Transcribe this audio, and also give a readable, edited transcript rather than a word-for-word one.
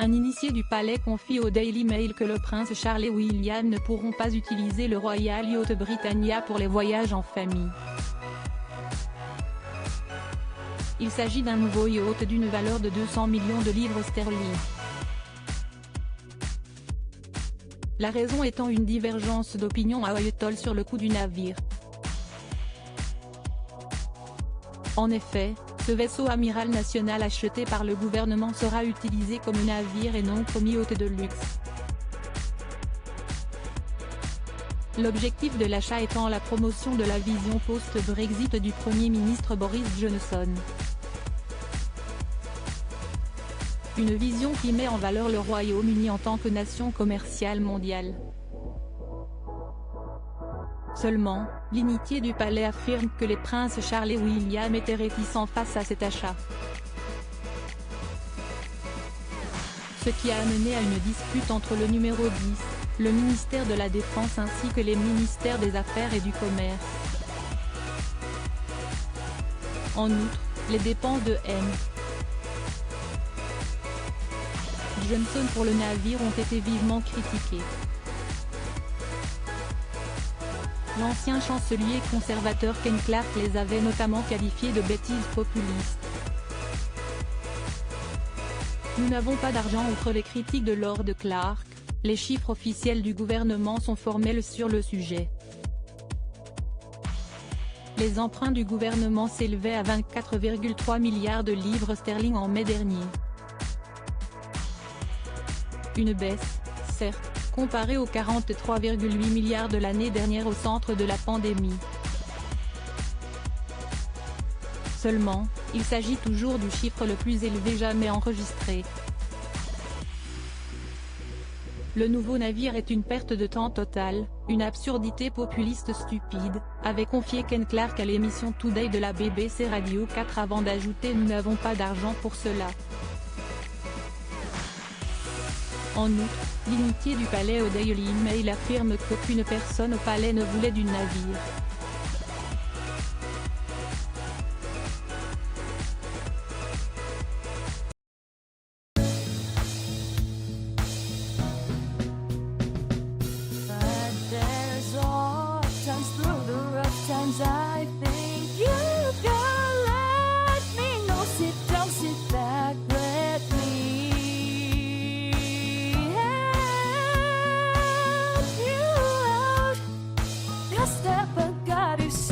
Un initié du palais confie au Daily Mail que le prince Charles et William ne pourront pas utiliser le Royal Yacht Britannia pour les voyages en famille. Il s'agit d'un nouveau yacht d'une valeur de 200 millions de livres sterling. La raison étant une divergence d'opinion à Whitehall sur le coût du navire. En effet, ce vaisseau amiral national acheté par le gouvernement sera utilisé comme navire et non comme yacht de luxe. L'objectif de l'achat étant la promotion de la vision post-Brexit du Premier ministre Boris Johnson. Une vision qui met en valeur le Royaume-Uni en tant que nation commerciale mondiale. Seulement, l'initié du palais affirme que les princes Charles et William étaient réticents face à cet achat. Ce qui a amené à une dispute entre le numéro 10, le ministère de la Défense ainsi que les ministères des Affaires et du Commerce. En outre, les dépenses de M. Johnson pour le navire ont été vivement critiquées. L'ancien chancelier conservateur Ken Clarke les avait notamment qualifiés de bêtises populistes. Nous n'avons pas d'argent outre les critiques de Lord Clarke, les chiffres officiels du gouvernement sont formels sur le sujet. Les emprunts du gouvernement s'élevaient à 24,3 milliards de livres sterling en mai dernier. Une baisse, certes, comparée aux 43,8 milliards de l'année dernière au centre de la pandémie. Seulement, il s'agit toujours du chiffre le plus élevé jamais enregistré. Le nouveau navire est une perte de temps totale, une absurdité populiste stupide, avait confié Ken Clarke à l'émission Today de la BBC Radio 4 avant d'ajouter « Nous n'avons pas d'argent pour cela ». En outre, l'initié du palais au Daily Mail affirme qu'aucune personne au palais ne voulait du navire. Step, I got you.